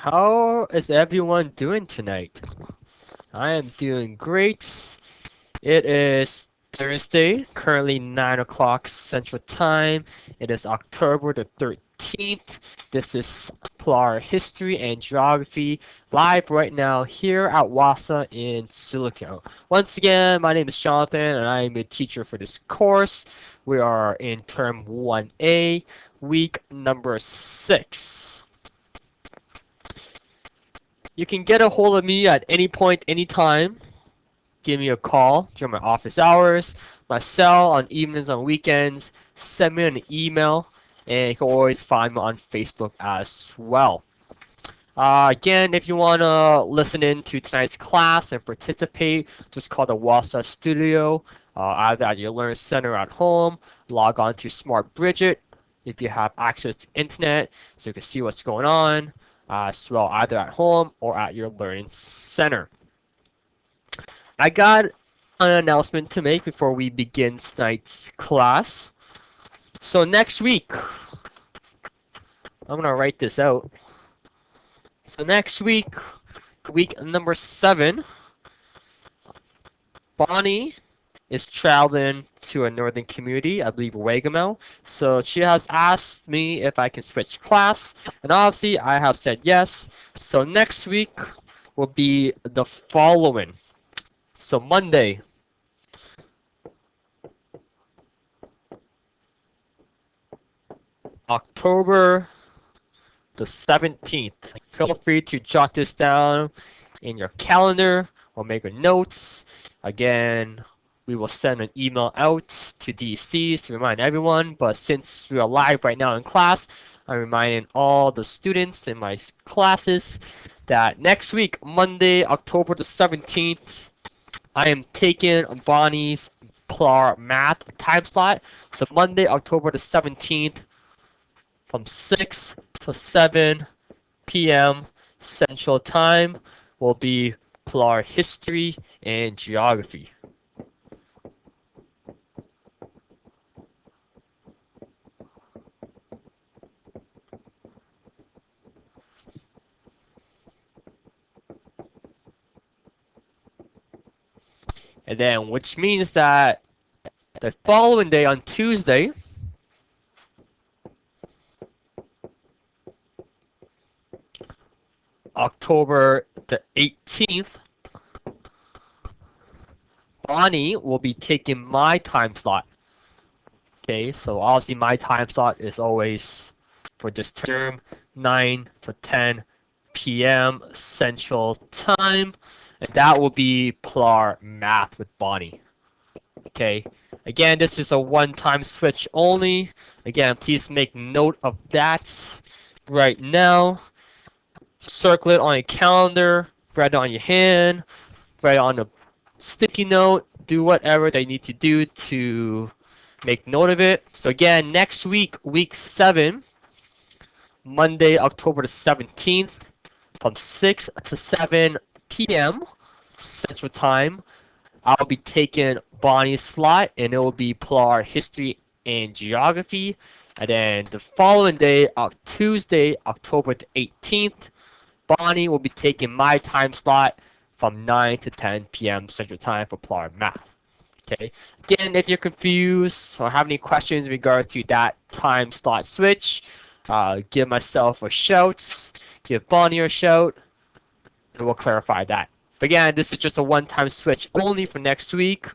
How is everyone doing tonight? I am doing great. It is Thursday, currently 9 o'clock Central Time. It is October the 13th. This is PLAR History and Geography live right now here at WASA in Silicon. Once again, my name is Jonathan and I am a teacher for this course. We are in term 1A, week number 6. You can get a hold of me at any point, anytime. Give me a call during my office hours, my cell on evenings, on weekends. Send me an email, and you can always find me on Facebook as well. Again, if you want to listen in to tonight's class and participate, just call the WASA Studio, either at your Learning Center at home. Log on to Smart Bridget if you have access to internet, so you can see what's going on as well, either at home or at your Learning Center. I got an announcement to make before we begin tonight's class. So next week, I'm going to write this out. So next week, week number 7, Bonnie is traveling to a northern community, I believe Wagamel. So she has asked me if I can switch class, and obviously I have said yes. So next week will be the following. So Monday, October the 17th. Feel free to jot this down in your calendar or make a notes. Again, we will send an email out to DCs to remind everyone, but since we are live right now in class, I'm reminding all the students in my classes that next week, Monday, October the 17th, I am taking Bonnie's PLAR math time slot. So Monday, October the 17th, from 6 to 7 p.m. Central Time will be PLAR History and Geography. And then, which means that the following day on Tuesday, October the 18th, Bonnie will be taking my time slot. Okay, so obviously my time slot is always for this term 9 to 10 p.m. Central Time, and that will be PLAR Math with Bonnie. Okay, again, this is a one-time switch only. Again, please make note of that right now. Circle it on your calendar, write it on your hand, write it on a sticky note, do whatever they need to do to make note of it. So again, next week, week 7, Monday, October the 17th, from 6 to 7 p.m. Central Time, I'll be taking Bonnie's slot, and it will be PLAR History and Geography. And then the following day, Tuesday, October the 18th, Bonnie will be taking my time slot from 9 to 10 p.m. Central Time for PLAR Math. Okay. Again, if you're confused or have any questions in regards to that time slot switch, give myself a shout, give Bonnie a shout, and we'll clarify that. But again, this is just a one-time switch only for next week,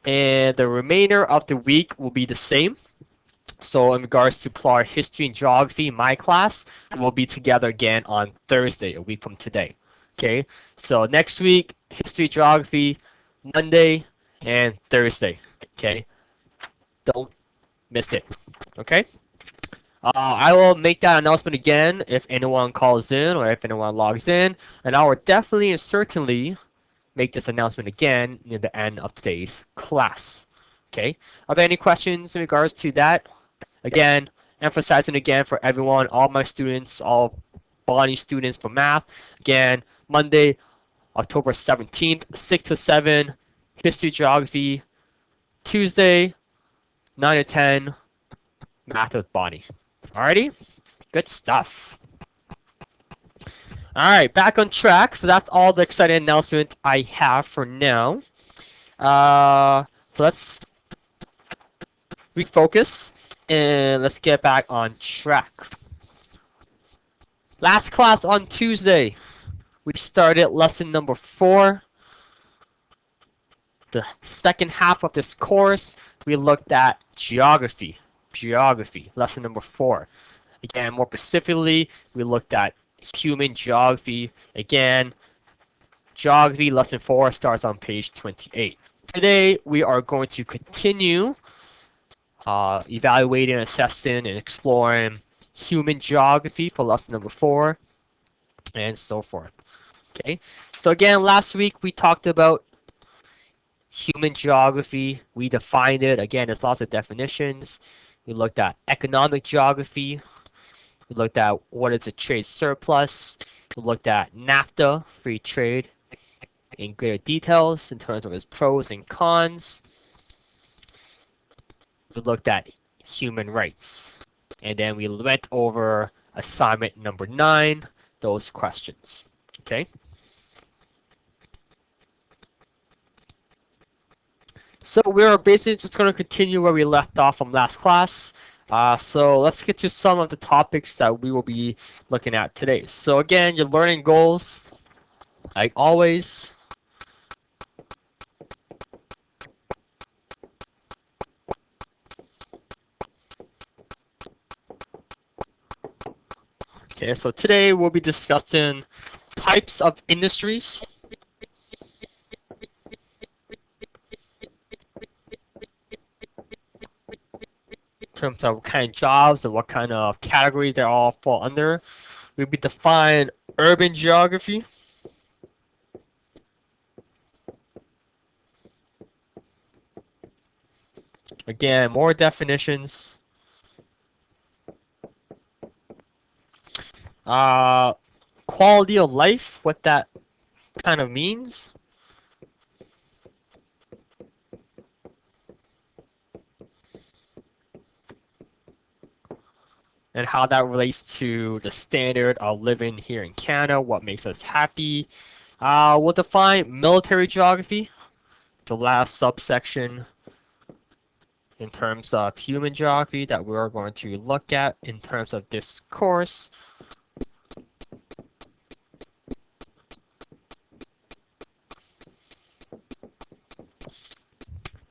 and the remainder of the week will be the same. So in regards to PLAR History and Geography, my class will be together again on Thursday, a week from today. Okay, so next week, History, Geography, Monday, and Thursday. Okay, don't miss it. Okay, I will make that announcement again if anyone calls in or if anyone logs in, and I will definitely and certainly make this announcement again near the end of today's class. Okay, are there any questions in regards to that? Again, emphasizing again for everyone, all my students, all Bonnie students for math. Again, Monday, October 17th, 6 to 7, History, Geography. Tuesday, 9 to 10, Math with Bonnie. Alrighty? Good stuff. All right, back on track. So that's all the exciting announcement I have for now. So let's refocus and let's get back on track. Last class on Tuesday, we started lesson number 4. The second half of this course, we looked at geography. Geography, lesson number 4. Again, more specifically, we looked at human geography. Again, geography lesson 4 starts on page 28. Today, we are going to continue evaluating, assessing, and exploring human geography for lesson number 4, and so forth. Okay, so again, last week we talked about human geography. We defined it. Again, there's lots of definitions. We looked at economic geography. We looked at what is a trade surplus. We looked at NAFTA, free trade, in greater details in terms of its pros and cons. We looked at human rights. And then we went over assignment number 9, those questions. Okay? So we're basically just going to continue where we left off from last class. So let's get to some of the topics that we will be looking at today. So again, your learning goals, like always. Okay, so today we'll be discussing types of industries. In terms of what kind of jobs and what kind of categories they all fall under. We'll be defining urban geography. Again, more definitions. Quality of life, what that kind of means. And how that relates to the standard of living here in Canada, what makes us happy. We'll define military geography, the last subsection in terms of human geography that we're going to look at in terms of this course.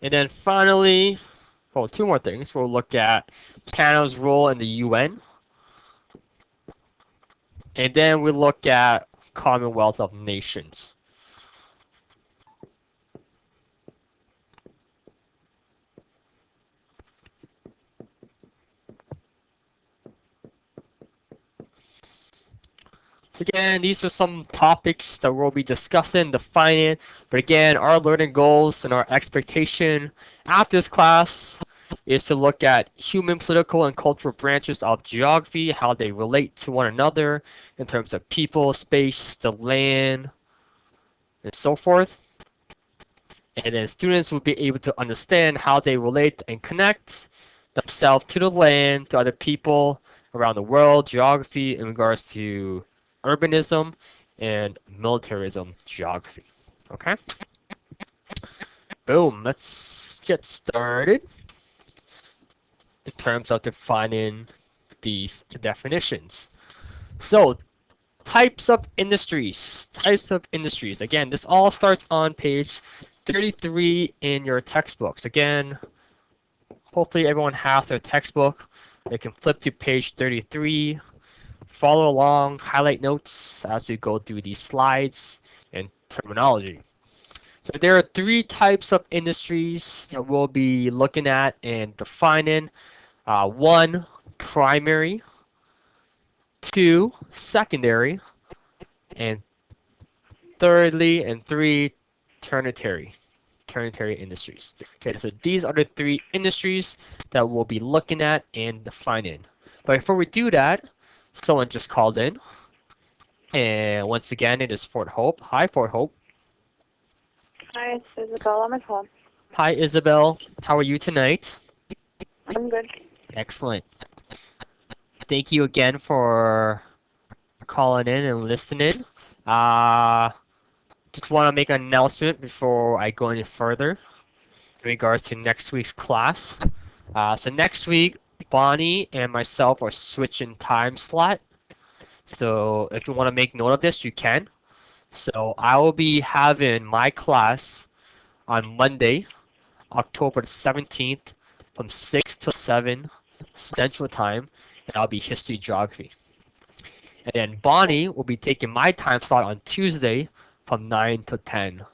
And then finally, well, 2 more things. We'll look at Canada's role in the UN. And then we look at Commonwealth of Nations. So again, these are some topics that we'll be discussing, defining. But again, our learning goals and our expectation after this class is to look at human, political, and cultural branches of geography, how they relate to one another in terms of people, space, the land, and so forth. And then students will be able to understand how they relate and connect themselves to the land, to other people around the world, geography in regards to urbanism and militarism geography. Okay? Boom. Let's get started in terms of defining these definitions. So, types of industries. Types of industries. Again, this all starts on page 33 in your textbooks. Again, hopefully everyone has their textbook. They can flip to page 33. Follow along, highlight notes as we go through these slides and terminology. So there are 3 types of industries that we'll be looking at and defining. 1, primary. 2, secondary. And thirdly, and 3, tertiary industries. Okay, so these are the 3 industries that we'll be looking at and defining. But before we do that, someone just called in. And once again, it is Fort Hope. Hi, Fort Hope. Hi, it's Isabel on my phone. Hi, Isabel. How are you tonight? I'm good. Excellent. Thank you again for calling in and listening. Just want to make an announcement before I go any further in regards to next week's class. So next week, Bonnie and myself are switching time slot. So if you want to make note of this, you can. So I will be having my class on Monday, October 17th from 6 to 7 Central Time, and I'll be History Geography. And then Bonnie will be taking my time slot on Tuesday from 9 to 10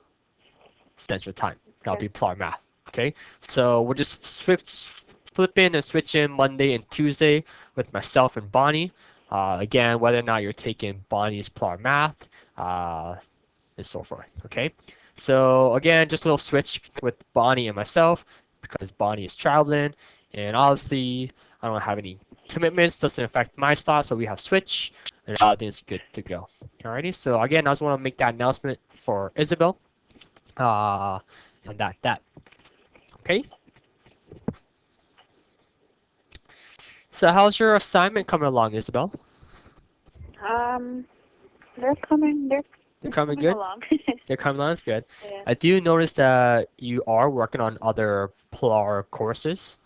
Central Time. That'll be PLAR Math. Okay, so we'll just flip in and switch in Monday and Tuesday with myself and Bonnie. Again, whether or not you're taking Bonnie's PLAR Math and so forth. Okay, so again, just a little switch with Bonnie and myself because Bonnie is traveling, and obviously I don't have any commitments, doesn't affect my slot, so we have switch, and everything's good to go. Alrighty, so again, I just want to make that announcement for Isabel. And that. Okay. So how's your assignment coming along, Isabel? They're coming. They're coming good? Along. They're coming along, that's good. Yeah. I do notice that you are working on other PLAR courses.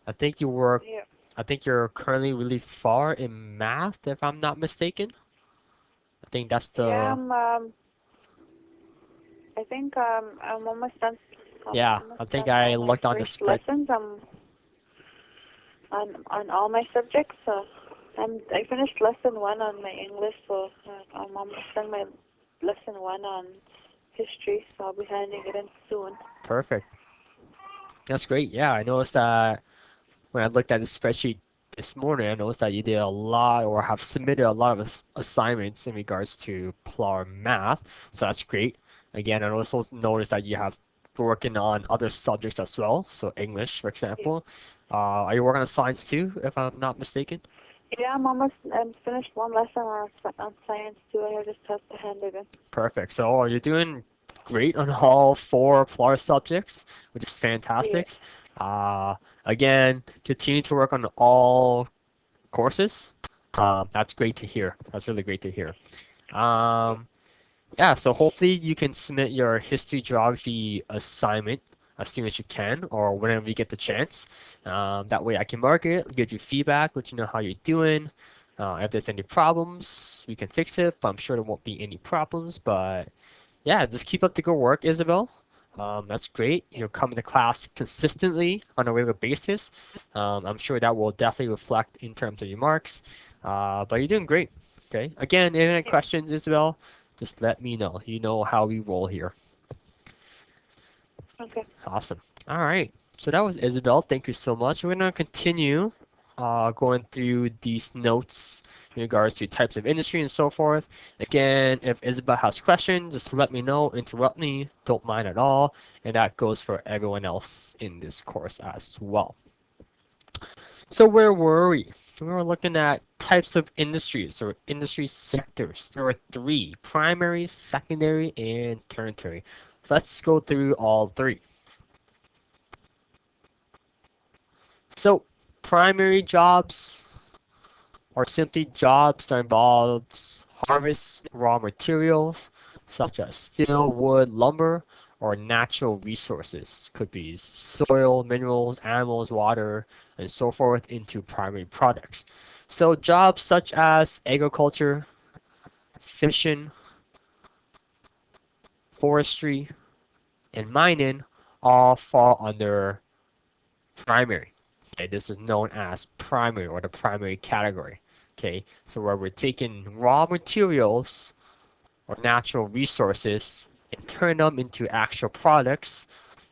I think you work. Yeah. I think you're currently really far in math, if I'm not mistaken. I think that's the. Yeah. I think I'm almost done. Yeah, I think I looked on the spread. Lessons. On all my subjects. So I finished lesson 1 on my English. So I'm almost done my lesson 1 on history. So I'll be handing it in soon. Perfect. That's great. Yeah, I noticed that when I looked at the spreadsheet this morning, I noticed that you did a lot or have submitted a lot of assignments in regards to PLAR math. So that's great. Again, I also noticed that you have working on other subjects as well. So English, for example. Are you working on science too, if I'm not mistaken? Yeah, I'm finished one lesson on science too. I just have to hand it in. Perfect. So you're doing great on all 4 PLAR subjects, which is fantastic. Yeah. Again, continue to work on all courses. That's great to hear. That's really great to hear. Yeah, so hopefully you can submit your history geography assignment as soon as you can or whenever you get the chance. That way I can mark it, give you feedback, let you know how you're doing. If there's any problems, we can fix it, but I'm sure there won't be any problems. But yeah, just keep up the good work, Isabel. That's great. You're coming to class consistently on a regular basis. I'm sure that will definitely reflect in terms of your marks. But you're doing great. Okay. Again, if any questions, Isabel, just let me know. You know how we roll here. Okay. Awesome. All right. So that was Isabel. Thank you so much. We're going to continue going through these notes in regards to types of industry and so forth. Again, if Isabel has questions, just let me know, interrupt me, don't mind at all. And that goes for everyone else in this course as well. So where were we? We were looking at types of industries or industry sectors. There are 3, primary, secondary, and tertiary. So let's go through all 3. So primary jobs are simply jobs that involves harvest raw materials such as steel, wood, lumber, or natural resources. Could be soil, minerals, animals, water, and so forth into primary products. So jobs such as agriculture, fishing, forestry, and mining all fall under primary. Okay, this is known as primary or the primary category. Okay, so where we're taking raw materials or natural resources and turn them into actual products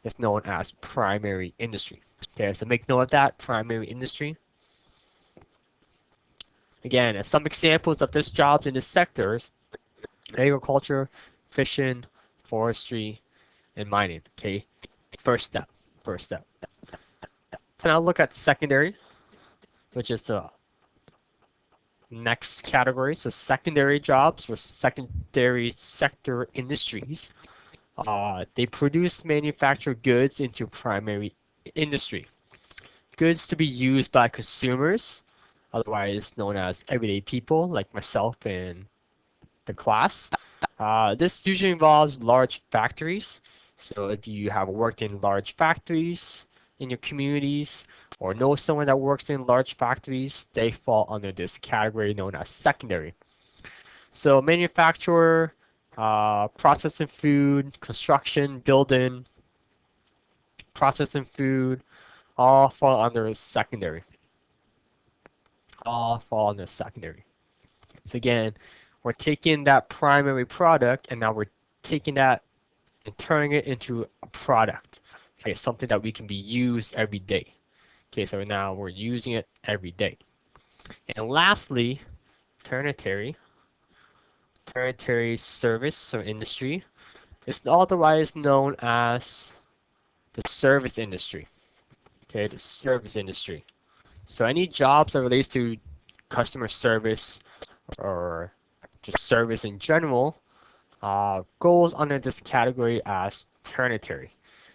is known as primary industry. Okay, so make note of that, primary industry. Again, some examples of these jobs in these sectors: agriculture, fishing, forestry, and mining. Okay, first step. So now look at secondary, which is the next category. So secondary jobs or secondary sector industries. They produce manufacture goods into primary industry. Goods to be used by consumers otherwise known as everyday people like myself and the class. This usually involves large factories. So if you have worked in large factories in your communities or know someone that works in large factories, they fall under this category known as secondary. So manufacturer, processing food, construction, building, processing food, all fall under secondary. All fall under secondary. So again, we're taking that primary product and now we're taking that and turning it into a product. Okay, something that we can be used every day. Okay, so now we're using it every day. And lastly, tertiary. Tertiary service or industry is otherwise known as the service industry. Okay, the service industry. So any jobs that relates to customer service or just service in general goes under this category as tertiary.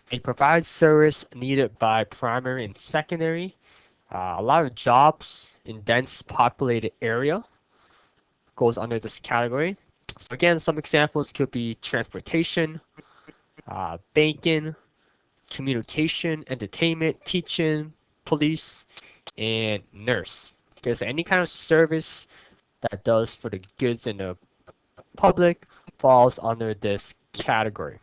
They provide service needed by primary and secondary. A lot of jobs in dense populated area goes under this category. So again, some examples could be transportation, banking, communication, entertainment, teaching, police, and nurse. Okay, so any kind of service that does for the goods in the public falls under this category.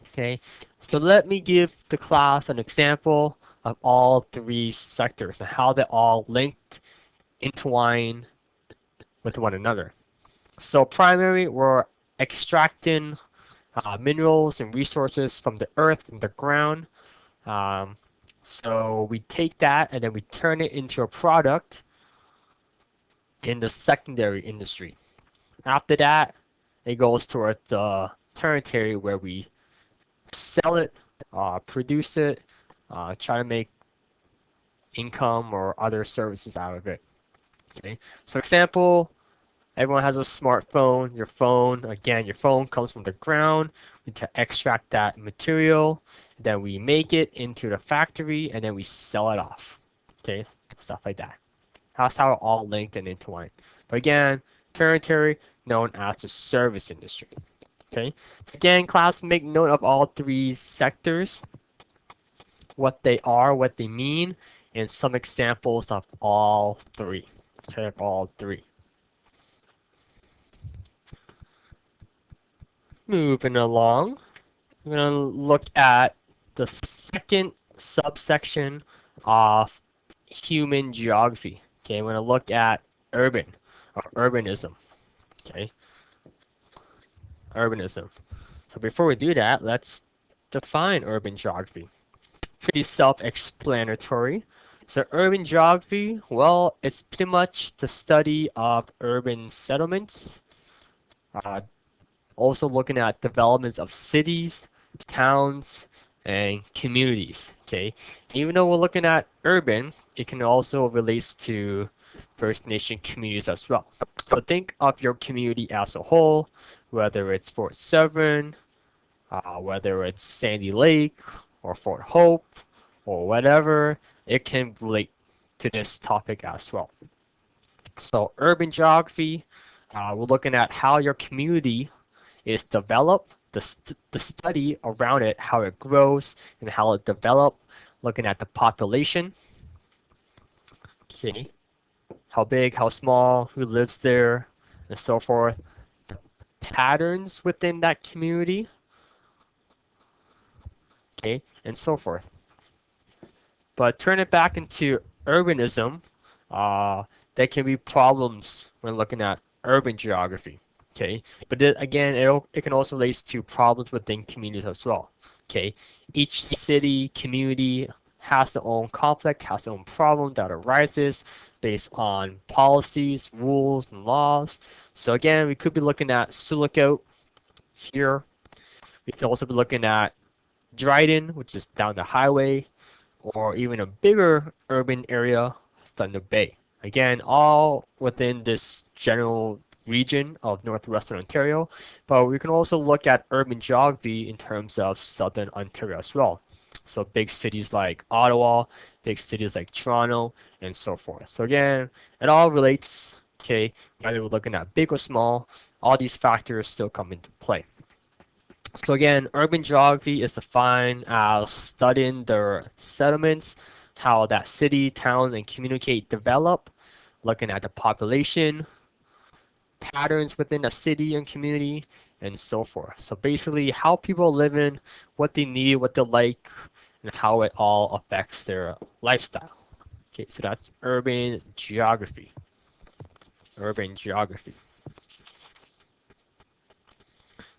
Okay, so let me give the class an example of all three sectors and how they're all linked, intertwined with one another. So primary, we're extracting minerals and resources from the earth, from the ground. Um, so we take that and then we turn it into a product in the secondary industry. After that, it goes towards the tertiary where we sell it, produce it, try to make income or other services out of it. Okay, so example, everyone has a smartphone. Your phone, again, your phone comes from the ground. We extract that material, then we make it into the factory, and then we sell it off. Okay, stuff like that. That's how it all linked and intertwined. But again, tertiary known as the service industry. Okay, so again, class, make note of all three sectors, what they are, what they mean, and some examples of all three. Okay, of all three. Moving along, we're going to look at the second subsection of human geography. Okay, we're going to look at urban or urbanism. Okay, urbanism. So before we do that, let's define urban geography. Pretty self-explanatory. So urban geography, well, it's pretty much the study of urban settlements, also looking at developments of cities, towns, and communities. Okay, even though we're looking at urban, it can also relate to First Nation communities as well. So think of your community as a whole, whether it's Fort Severn, whether it's Sandy Lake or Fort Hope or whatever, it can relate to this topic as well. So urban geography, we're looking at how your community is developed, the study around it, how it grows and how it develops, looking at the population, okay, how big, how small, who lives there, and so forth, the patterns within that community, okay, and so forth. But turn it back into urbanism, there can be problems when looking at urban geography. Okay, but then again, it can also relate to problems within communities as well. Okay, each city, community has their own conflict, has their own problem that arises based on policies, rules, and laws. So again, we could be looking at Silicote here. We could also be looking at Dryden, which is down the highway, or even a bigger urban area, Thunder Bay. Again, all within this general region of northwestern Ontario, but we can also look at urban geography in terms of southern Ontario as well. So big cities like Ottawa, big cities like Toronto, and so forth. So again, it all relates, okay, whether we're looking at big or small, all these factors still come into play. So again, urban geography is defined as studying the settlements, how that city, town, and community develop, looking at the population, patterns within a city and community, and so forth. So basically, how people live in, what they need, what they like, and how it all affects their lifestyle. Okay, so that's urban geography. Urban geography.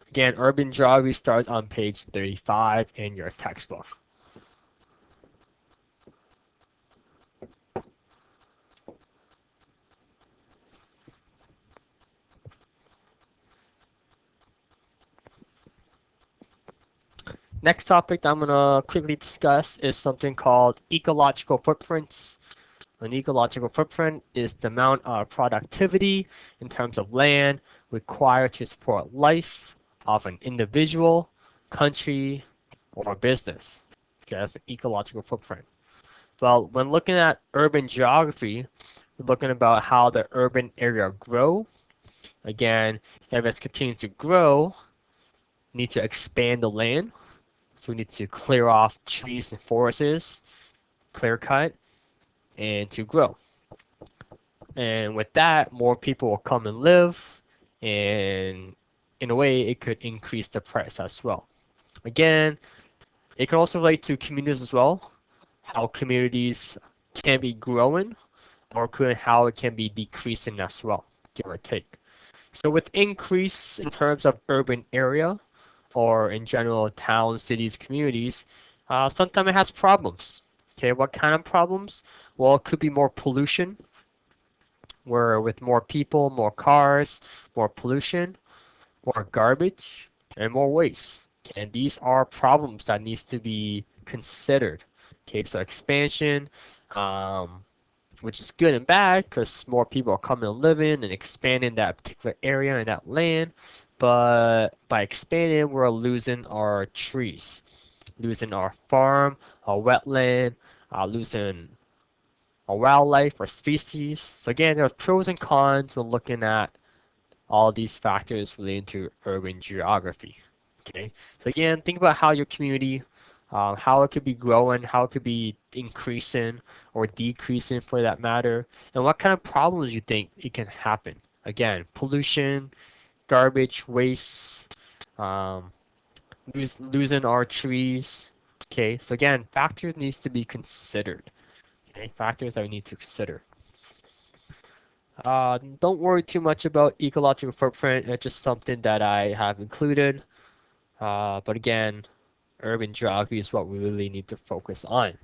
Again, urban geography starts on page 35 in your textbook. Next topic that I'm going to quickly discuss is something called ecological footprints. An ecological footprint is the amount of productivity in terms of land required to support life of an individual, country, or business. Okay, that's an ecological footprint. Well, when looking at urban geography, we're looking about how the urban area grow. Again, if it's continuing to grow, we need to expand the land. So we need to clear off trees and forests, clear cut, and to grow. And with that, more people will come and live, and in a way, it could increase the price as well. Again, it can also relate to communities as well, how communities can be growing, or how it can be decreasing as well, give or take. So with increase in terms of urban area, or in general towns, cities, communities, sometimes it has problems. Okay, what kind of problems? Well, it could be more pollution, where with more people, more cars, more pollution, more garbage, and more waste. And these are problems that needs to be considered. Okay, so expansion, um, which is good and bad because more people are coming and living and expanding that particular area and that land. But by expanding, we're losing our trees, losing our farm, our wetland, losing our wildlife, our species. So again, there's pros and cons when looking at all these factors related to urban geography. Okay, so again, think about how your community, how it could be growing, how it could be increasing or decreasing for that matter, and what kind of problems you think it can happen. Again, pollution, garbage, waste, um, losing our trees. Okay, so again, factors needs to be considered. Okay, factors that we need to consider. Don't worry too much about ecological footprint. It's just something that I have included. But again, urban geography is what we really need to focus on.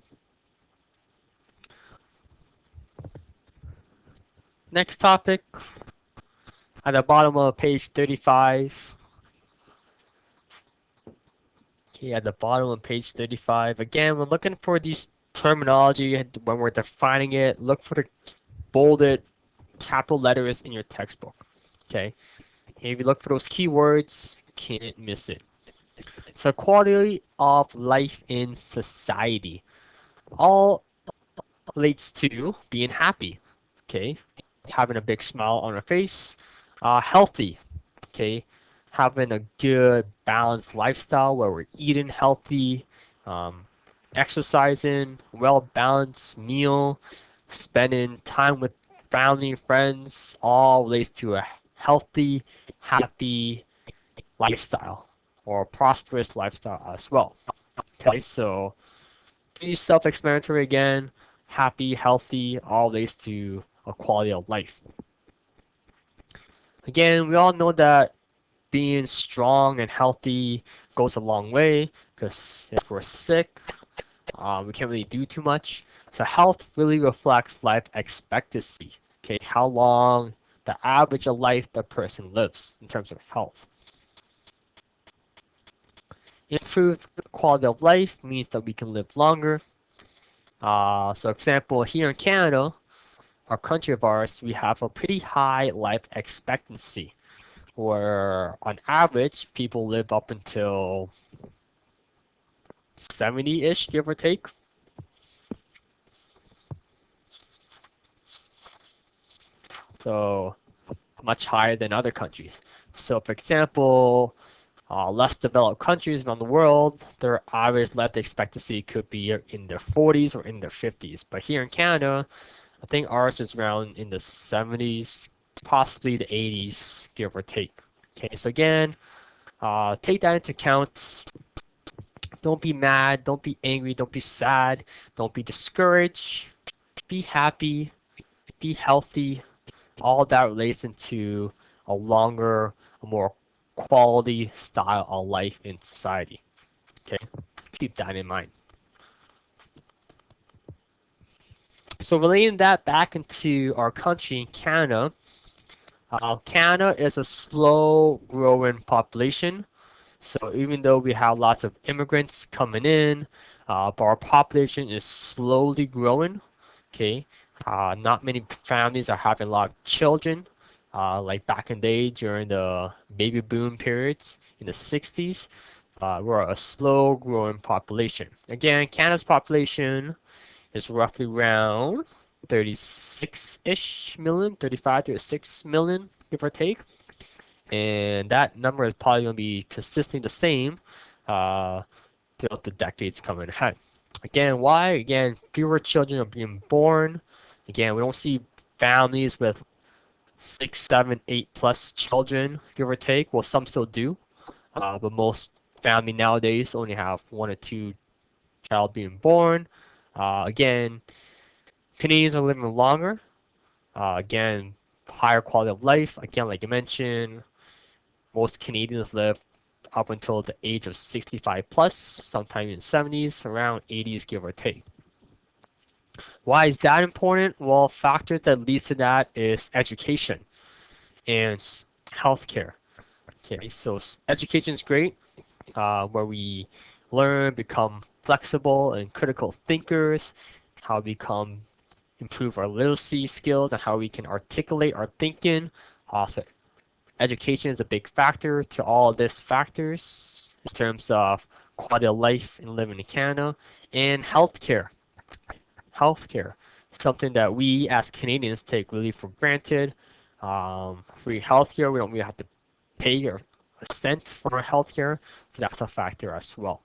Next topic, at the bottom of page 35. Okay, at the bottom of page 35. Again, we're looking for these terminology when we're defining it. Look for the bolded capital letters in your textbook. Okay, and if you look for those keywords, you can't miss it. So quality of life in society. All relates to being happy, okay? Having a big smile on our face, healthy, okay? Having a good balanced lifestyle where we're eating healthy, um, exercising, well-balanced meal, spending time with family and friends, all relates to a healthy, happy lifestyle or prosperous lifestyle as well. Okay, so pretty self-explanatory again. Happy, healthy, all leads to a quality of life. Again, we all know that being strong and healthy goes a long way because if we're sick, we can't really do too much. So health really reflects life expectancy. Okay, how long the average of life the person lives in terms of health. Improved quality of life means that we can live longer. So example, here in Canada, our country of ours, we have a pretty high life expectancy, where on average, people live up until 70-ish, give or take. So much higher than other countries. So for example, less developed countries around the world, their average life expectancy could be in their 40s or in their 50s. But here in Canada, I think ours is around in the 70s, possibly the 80s, give or take. Okay, so again, take that into account. Don't be mad, don't be angry, don't be sad, don't be discouraged. Be happy, be healthy. All that relates into a longer, a more quality style of life in society. Okay, keep that in mind. So relating that back into our country, Canada, Canada is a slow growing population. So even though we have lots of immigrants coming in, but our population is slowly growing. Okay, not many families are having a lot of children, like back in the day during the baby boom periods in the 60s. We're a slow growing population. Again, Canada's population is roughly around 36-ish million, 35 to 36 million, give or take. And that number is probably going to be consistently the same throughout the decades coming ahead. Again, why? Again, fewer children are being born. Again, we don't see families with 6, 7, 8 plus children, give or take. Well, some still do, but most family nowadays only have 1 or 2 child being born. Again, Canadians are living longer. Again, higher quality of life. Again, like you mentioned, most Canadians live up until the age of 65 plus, sometime in the 70s, around 80s, give or take. Why is that important? Well, factors that leads to that is education and healthcare. Okay, so education is great, where we learn, become flexible and critical thinkers, how we become improve our literacy skills and how we can articulate our thinking. Also, education is a big factor to all these factors in terms of quality of life and living in Canada. And healthcare. Healthcare, something that we as Canadians take really for granted. Free healthcare, we don't really have to pay a cent for our healthcare, so that's a factor as well.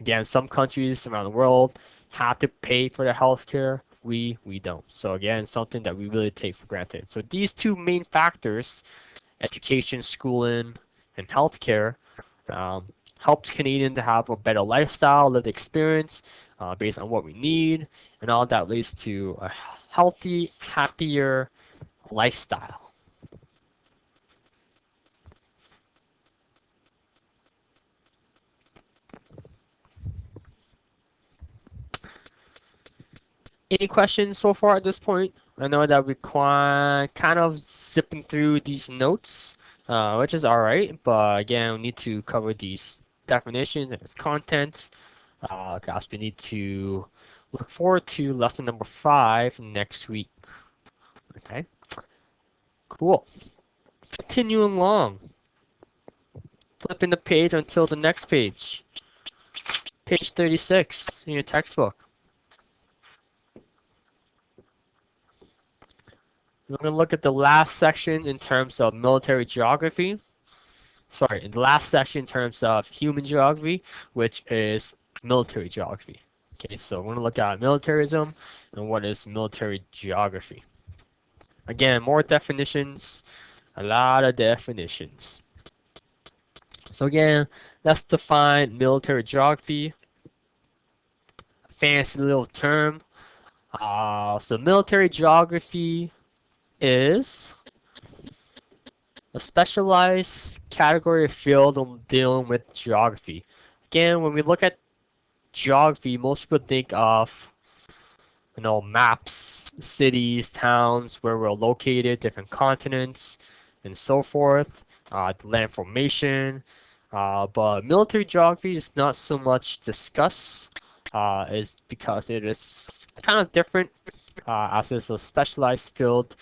Again, some countries around the world have to pay for the healthcare. We don't. So again, something that we really take for granted. So these two main factors, education, schooling, and healthcare, helps Canadians to have a better lifestyle, lived experience based on what we need, and all that leads to a healthy, happier lifestyle. Any questions so far at this point? I know that we kind of zipping through these notes, which is all right, but again, we need to cover these definitions and its contents. Guys, we need to look forward to lesson number 5 next week. Okay, cool. Continuing along, flipping the page until the next page. Page 36 in your textbook. We're going to look at the last section in terms of military geography. Sorry, in the last section in terms of human geography, which is military geography. Okay, so we're going to look at militarism and what is military geography. Again, more definitions, a lot of definitions. So again, let's define military geography. A fancy little term. So military geography is a specialized category of field on dealing with geography. Again, when we look at geography, most people think of maps, cities, towns, where we're located, different continents, and so forth, the land formation. But military geography is not so much discussed, is because it is kind of different, as it's a specialized field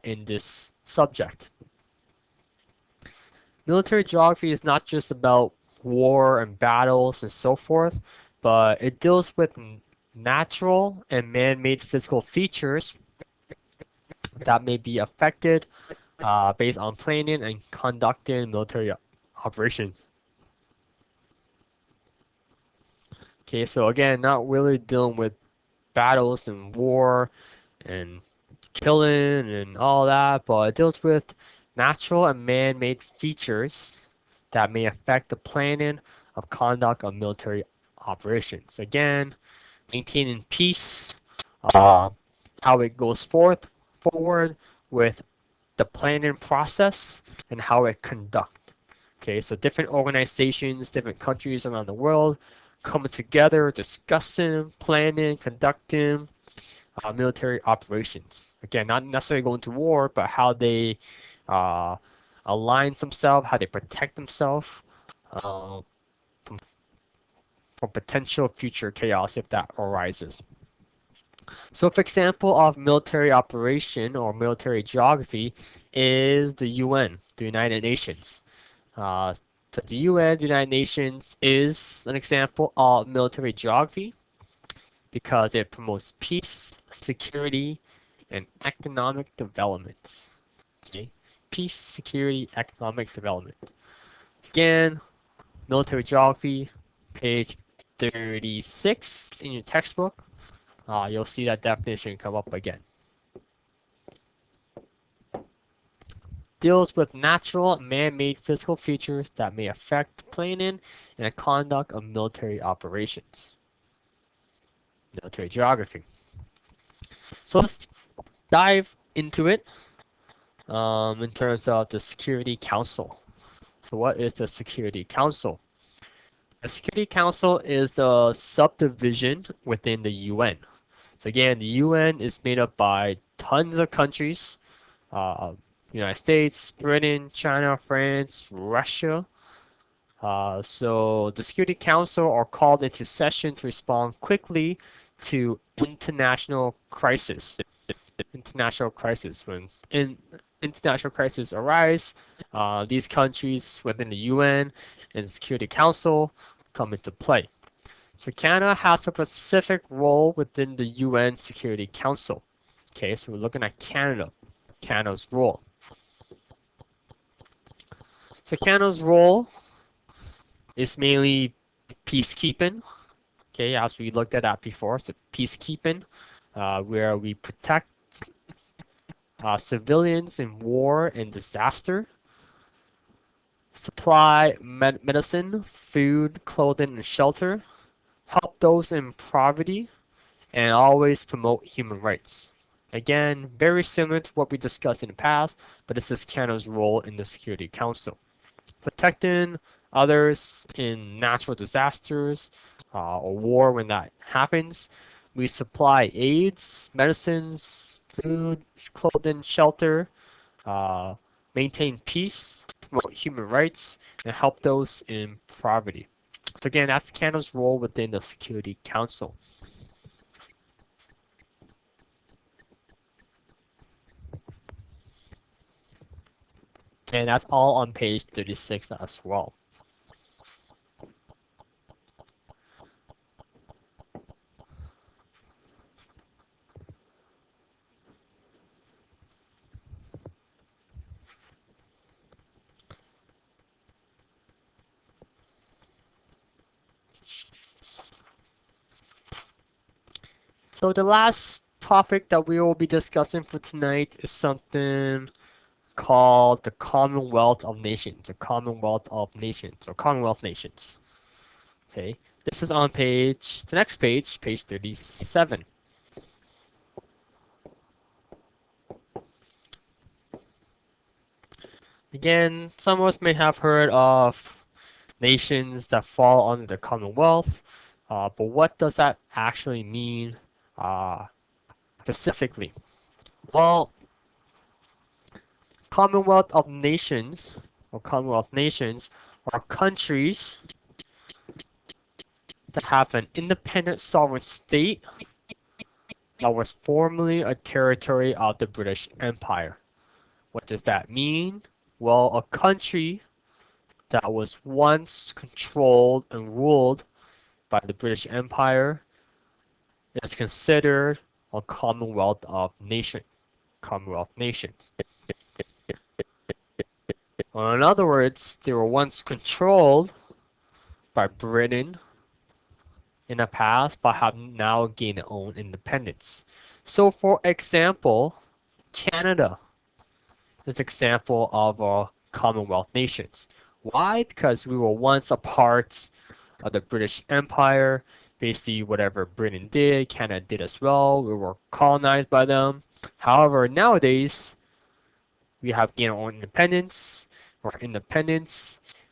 in this subject. Military geography is not just about war and battles and so forth, but it deals with natural and man-made physical features that may be affected based on planning and conducting military operations. Okay, so again, not really dealing with battles and war and killing and all that, but it deals with natural and man-made features that may affect the planning of conduct of military operations. Again, maintaining peace, uh, how it goes forward with the planning process and how it conduct. Okay, so different organizations, different countries around the world coming together, discussing, planning, conducting military operations. Again, not necessarily going to war, but how they uh, align themselves, how they protect themselves from, from potential future chaos if that arises. So, for example, of military operation or military geography is the UN, the United Nations. Uh, so the UN, the United Nations, is an example of military geography because it promotes peace, security, and economic development. Okay, peace, security, economic development. Again, military geography, page 36 in your textbook. You'll see that definition come up again. Deals with natural man-made physical features that may affect planning and the conduct of military operations. Military geography. So let's dive into it in terms of the Security Council. So what is the Security Council? The Security Council is the subdivision within the UN. So again, the UN is made up by tons of countries, United States, Britain, China, France, Russia. So the Security Council are called into session to respond quickly to international crisis. International crisis. When international crises arise, these countries within the UN and the Security Council come into play. So Canada has a specific role within the UN Security Council. Okay, so we're looking at Canada's role. So Canada's role is mainly peacekeeping. Okay, as we looked at that before, so peacekeeping, where we protect civilians in war and disaster, supply medicine, food, clothing, and shelter, help those in poverty, and always promote human rights. Again, very similar to what we discussed in the past, but this is Canada's role in the Security Council. Protecting others in natural disasters or war when that happens. We supply aids, medicines, food, clothing, shelter, maintain peace, promote human rights, and help those in poverty. So again, that's Canada's role within the Security Council. And that's all on page 36 as well. So the last topic that we will be discussing for tonight is something called the Commonwealth of Nations, the Commonwealth of Nations, or Commonwealth Nations. Okay, this is on the next page, page 37. Again, some of us may have heard of nations that fall under the Commonwealth, but what does that actually mean specifically? Well, Commonwealth of Nations, or Commonwealth nations, are countries that have an independent sovereign state that was formerly a territory of the British Empire. What does that mean? Well, a country that was once controlled and ruled by the British Empire is considered a Commonwealth of Nations. Commonwealth nations. Or in other words, they were once controlled by Britain in the past, but have now gained their own independence. So, for example, Canada is an example of a Commonwealth nations. Why? Because we were once a part of the British Empire. Basically, whatever Britain did, Canada did as well. We were colonized by them. However, nowadays, we have gained our own independence.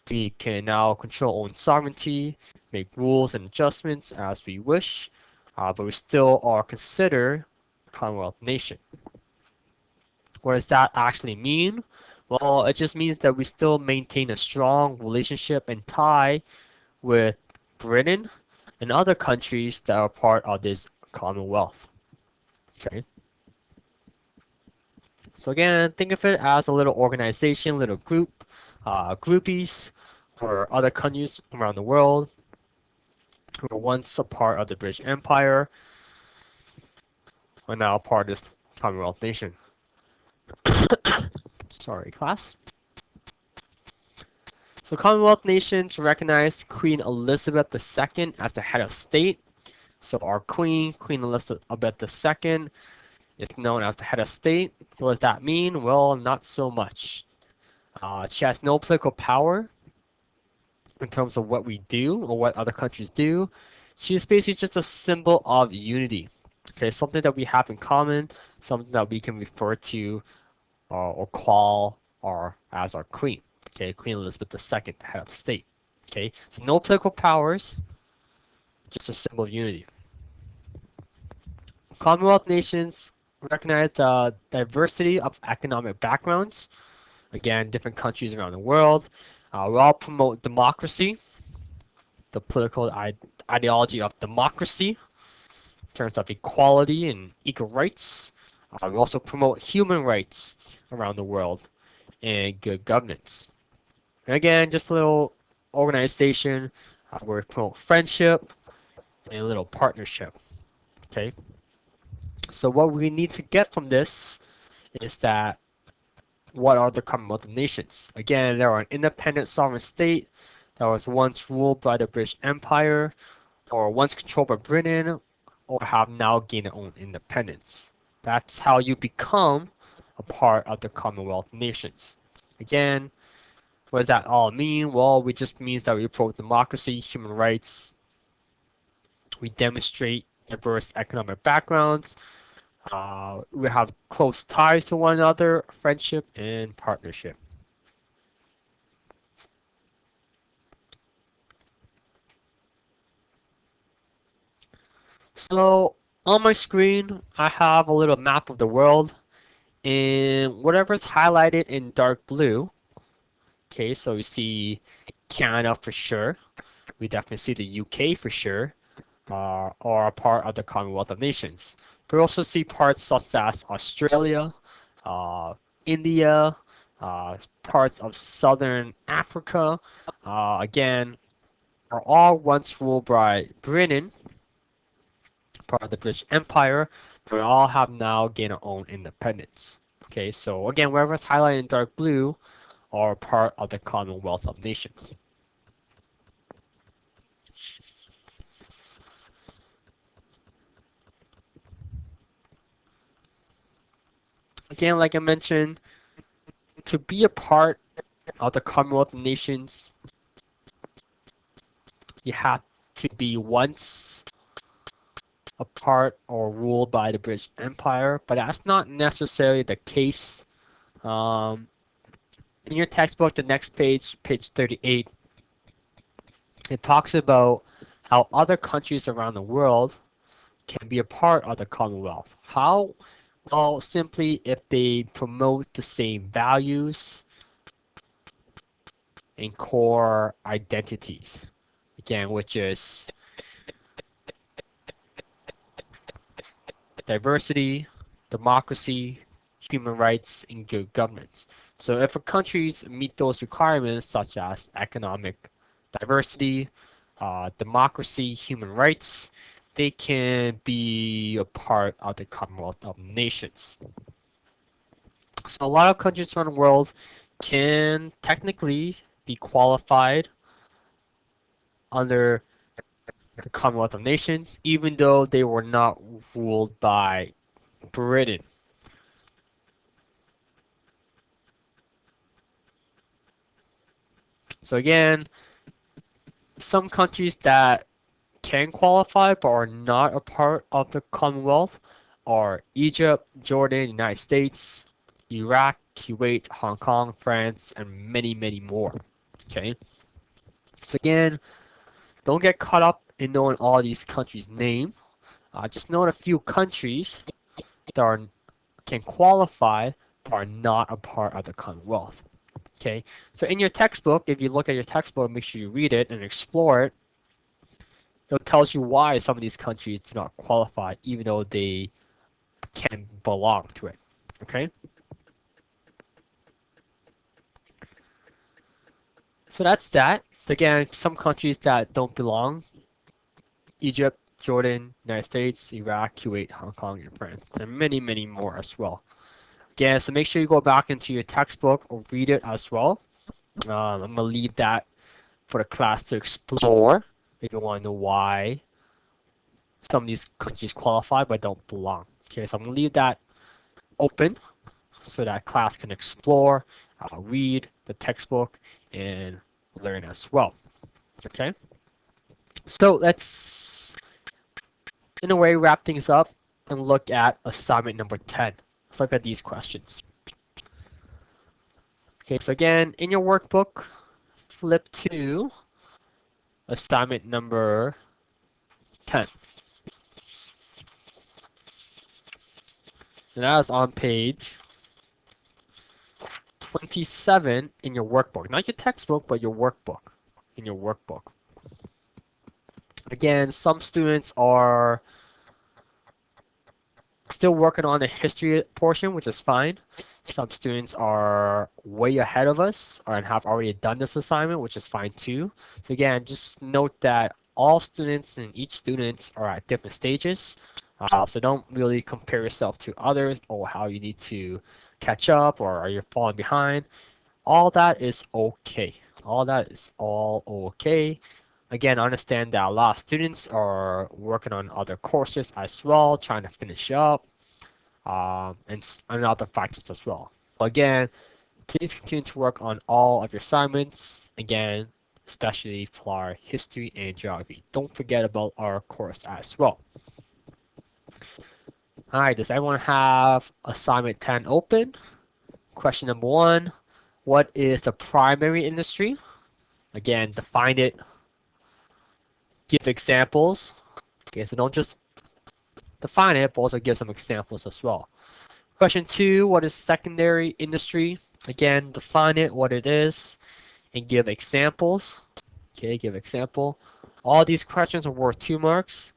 We can now control our own sovereignty, make rules and adjustments as we wish, but we still are considered a Commonwealth nation. What does that actually mean? Well, it just means that we still maintain a strong relationship and tie with Britain and other countries that are part of this Commonwealth. Okay. So again, think of it as a little organization, little group, groupies for other countries around the world who were once a part of the British Empire, are now part of this Commonwealth nation. Sorry, class. So Commonwealth nations recognize Queen Elizabeth II as the head of state. So our Queen Elizabeth II, is known as the head of state. So what does that mean? Well, not so much. She has no political power in terms of what we do or what other countries do. She is basically just a symbol of unity. Okay, something that we have in common, something that we can refer to or call as our queen. Okay, Queen Elizabeth II, the head of state. Okay, so no political powers, just a symbol of unity. Commonwealth nations recognize the diversity of economic backgrounds. Again, different countries around the world. We all promote democracy, the political ideology of democracy, in terms of equality and equal rights. We also promote human rights around the world and good governance. And again, just a little organization where we promote friendship and a little partnership. Okay. So what we need to get from this is that what are the Commonwealth of Nations? Again, they are an independent sovereign state that was once ruled by the British Empire, or once controlled by Britain, or have now gained their own independence. That's how you become a part of the Commonwealth nations. Again, what does that all mean? Well, it just means that we promote democracy, human rights. We demonstrate diverse economic backgrounds. We have close ties to one another, friendship, and partnership. So on my screen, I have a little map of the world, and whatever's highlighted in dark blue. Okay, so we see Canada for sure. We definitely see the UK for sure, are a part of the Commonwealth of Nations. We also see parts such as Australia, India, parts of Southern Africa, again, are all once ruled by Britain, part of the British Empire, but all have now gained their own independence. Okay, so again, wherever it's highlighted in dark blue are part of the Commonwealth of Nations. Again, like I mentioned, to be a part of the Commonwealth of Nations, you have to be once a part or ruled by the British Empire, but that's not necessarily the case. In your textbook, the next page, page 38, it talks about how other countries around the world can be a part of the Commonwealth. How? Well, simply if they promote the same values and core identities. Again, which is diversity, democracy, human rights, and good governance. So if a countries meet those requirements, such as economic diversity, democracy, human rights, they can be a part of the Commonwealth of Nations. So a lot of countries around the world can technically be qualified under the Commonwealth of Nations, even though they were not ruled by Britain. So again, some countries that can qualify but are not a part of the Commonwealth are Egypt, Jordan, United States, Iraq, Kuwait, Hong Kong, France, and many, many more. Okay. So again, don't get caught up in knowing all these countries' names. Just know a few countries that can qualify but are not a part of the Commonwealth. Okay. So in your textbook, if you look at your textbook, make sure you read it and explore it. It tells you why some of these countries do not qualify, even though they can belong to it. Okay? So that's that. Again, some countries that don't belong: Egypt, Jordan, United States, Iraq, Kuwait, Hong Kong, and France, and many, many more as well. Again, so make sure you go back into your textbook or read it as well. I'm going to leave that for the class to explore if you want to know why some of these countries qualify but don't belong. Okay, so I'm going to leave that open so that class can explore, read the textbook, and learn as well. Okay, so let's, in a way, wrap things up and look at assignment number 10. Let's look at these questions. Okay, so again, in your workbook, flip to assignment number 10. And that is on page 27 in your workbook. Not your textbook, but your workbook. In your workbook. Again, some students are still working on the history portion, which is fine. Some students are way ahead of us and have already done this assignment, which is fine too. So again, just note that all students and each student are at different stages. So don't really compare yourself to others or how you need to catch up or are you falling behind. All that is okay. All that is all okay. Again, I understand that a lot of students are working on other courses as well, trying to finish up, and other factors as well. But again, please continue to work on all of your assignments. Again, especially PLAR, history, and geography. Don't forget about our course as well. Alright, does everyone have assignment 10 open? Question number 1, what is the primary industry? Again, define it. Give examples. Okay, so don't just define it, but also give some examples as well. Question 2, what is secondary industry? Again, define it, what it is, and give examples. Okay, give example. All these questions are worth 2 marks.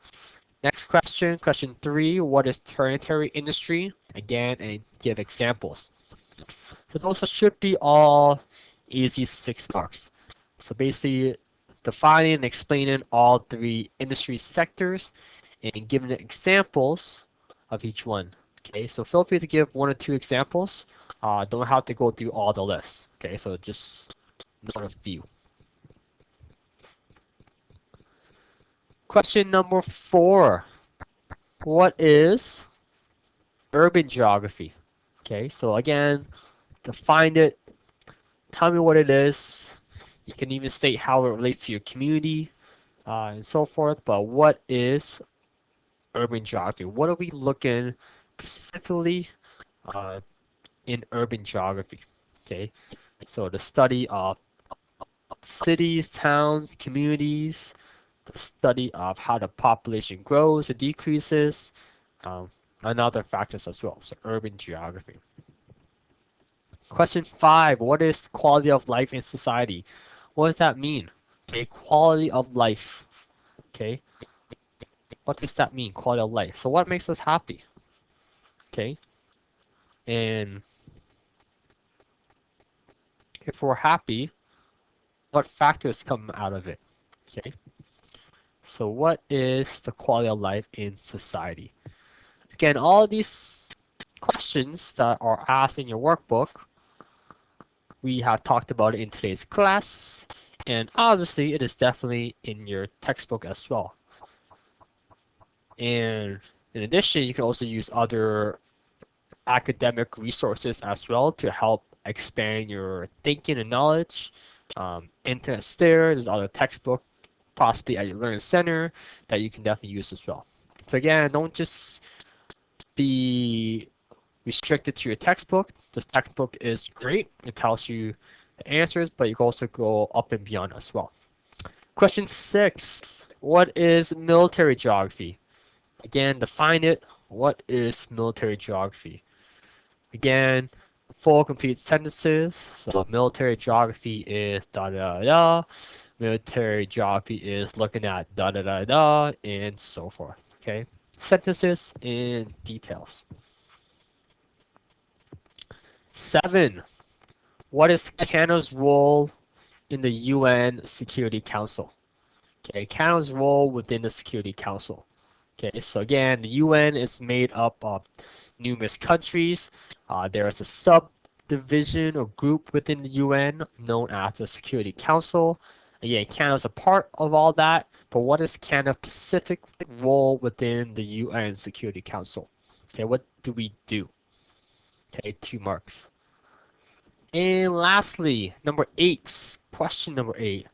Next question, question 3, what is tertiary industry? Again, and give examples. So those should be all easy 6 marks. So basically, defining and explaining all 3 industry sectors and giving examples of each one. Okay, so feel free to give 1 or 2 examples. Don't have to go through all the lists. Okay, so just note a few. Question number 4. What is urban geography? Okay, so again, define it. Tell me what it is. You can even state how it relates to your community and so forth. But what is urban geography? What are we looking specifically in urban geography? Okay, so the study of cities, towns, communities, the study of how the population grows or decreases, and other factors as well. So urban geography. Question 5, what is quality of life in society? What does that mean? Okay, quality of life. Okay, what does that mean, quality of life? So what makes us happy? Okay, and if we're happy, what factors come out of it? Okay, So what is the quality of life in society? Again, all these questions that are asked in your workbook, we have talked about it in today's class, and obviously it is definitely in your textbook as well. And in addition, you can also use other academic resources as well to help expand your thinking and knowledge. Internet's there's other textbook possibly at your learning center that you can definitely use as well. So again, don't just be restricted to your textbook. This textbook is great. It tells you the answers, but you can also go up and beyond as well. Question 6. What is military geography? Again, define it. What is military geography? Again, full complete sentences. So military geography is da da da. Military geography is looking at da da da da, and so forth. Okay, sentences and details. 7. What is Canada's role in the UN Security Council? Okay, Canada's role within the Security Council. Okay, so again, the UN is made up of numerous countries. There is a subdivision or group within the UN known as the Security Council. Again, Canada is a part of all that, but what is Canada's specific role within the UN Security Council? Okay, what do we do? Okay, 2 marks. And lastly, number 8, question number 8,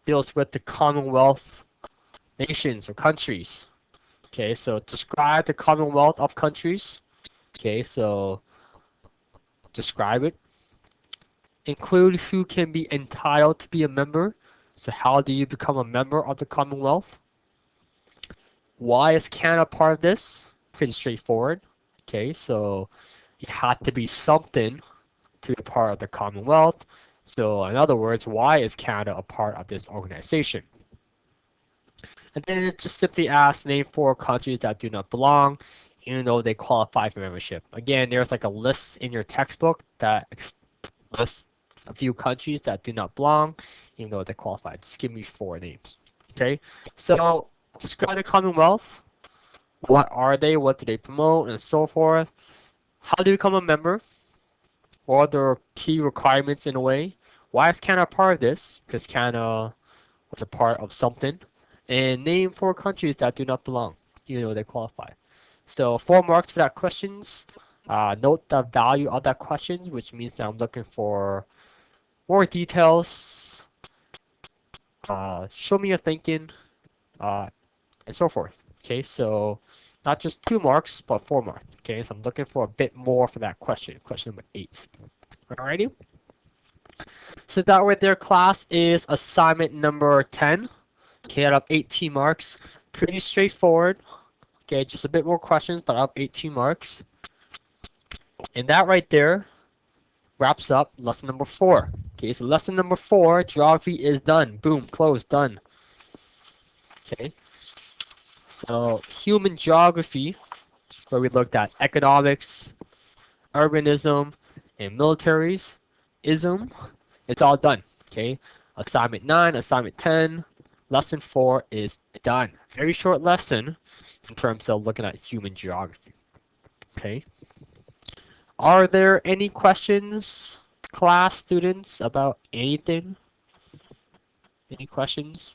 deals with the Commonwealth nations or countries. Okay, so describe the Commonwealth of countries. Okay, so describe it. Include who can be entitled to be a member. So how do you become a member of the Commonwealth? Why is Canada part of this? Pretty straightforward. Okay, so you had to be something to be part of the Commonwealth. So in other words, why is Canada a part of this organization? And then it just simply asks name 4 countries that do not belong, even though they qualify for membership. Again, there's like a list in your textbook that lists a few countries that do not belong, even though they qualify. Just give me 4 names. Okay, so describe the Commonwealth. What are they? What do they promote? And so forth. How do you become a member? What are the key requirements in a way? Why is Canada part of this? Because Canada was a part of something. And name 4 countries that do not belong, even though they qualify. So 4 marks for that questions. Note the value of that questions, which means that I'm looking for more details. Show me your thinking, and so forth. Okay, so not just 2 marks, but 4 marks. Okay, so I'm looking for a bit more for that question. Question number 8. Alrighty. So that right there, class, is assignment number 10. Okay, out of 18 marks. Pretty straightforward. Okay, just a bit more questions, but out of 18 marks. And that right there wraps up lesson number 4. Okay, so lesson number 4, geography is done. Boom, closed, done. Okay, so human geography, where we looked at economics, urbanism, and militarism, it's all done. Okay, assignment 9, assignment 10, lesson 4 is done. Very short lesson in terms of looking at human geography. Okay. Are there any questions, class students, about anything? Any questions?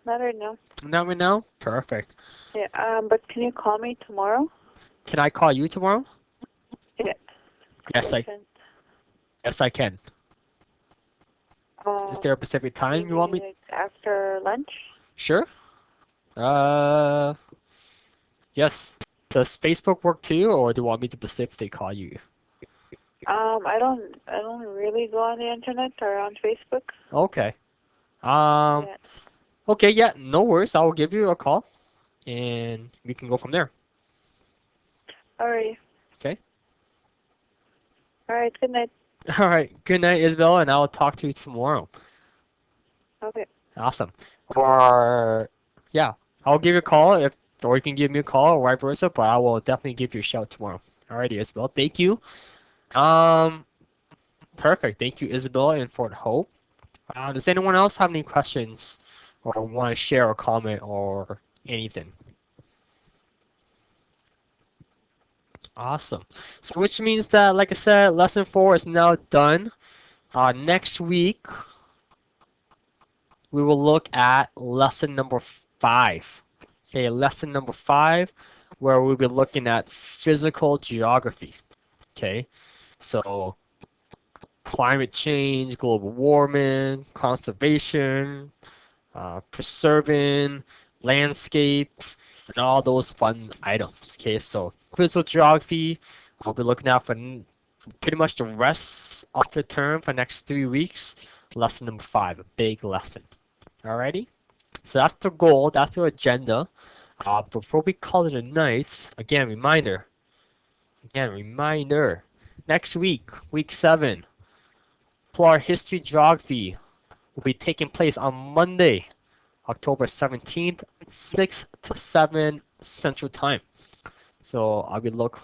Not right now. Not right now? Perfect. Yeah, but can you call me tomorrow? Can I call you tomorrow? Yeah. Yes, I can. Is there a specific time you want me? Like after lunch? Sure. Yes. Does Facebook work too, or do you want me to specifically call you? I don't really go on the internet or on Facebook. Okay. Yeah. Okay, yeah, no worries. I will give you a call, and we can go from there. Alright. Okay. Alright, good night. All right. Good night, Isabel, and I'll talk to you tomorrow. Okay. Awesome. Or yeah, I'll give you a call or you can give me a call or vice versa, but I will definitely give you a shout tomorrow. Alrighty, Isabel. Thank you. Perfect. Thank you, Isabel and Fort Hope. Does anyone else have any questions or want to share a comment or anything? Awesome. So which means that, like I said, lesson 4 is now done. Next week, we will look at lesson number 5. Okay, lesson number 5, where we'll be looking at physical geography. Okay, so climate change, global warming, conservation, preserving, landscape, and all those fun items. Okay, so physical geography, I'll be looking at for pretty much the rest of the term for the next 3 weeks. Lesson number 5, a big lesson. Alrighty? So that's the goal, that's the agenda. Before we call it a night, reminder. Next week, week 7, PLAR History Geography will be taking place on Monday, October 17th, 6 to 7 Central Time. So I will look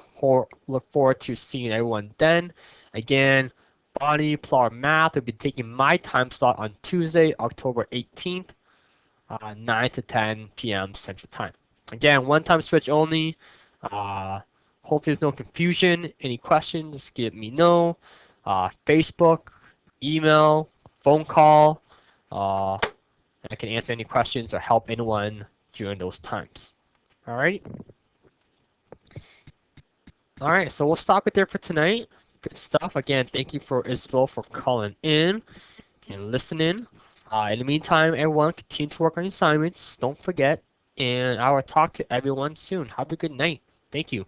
forward to seeing everyone then. Again, Bonnie PLAR Math will be taking my time slot on Tuesday, October 18th, 9 to 10 p.m. Central Time. Again, one-time switch only. Hopefully there's no confusion. Any questions, let me know. Facebook, email, phone call. I can answer any questions or help anyone during those times. All right. All right, so we'll stop it there for tonight. Good stuff. Again, thank you for Isabel for calling in and listening. In the meantime, everyone, continue to work on assignments. Don't forget. And I will talk to everyone soon. Have a good night. Thank you.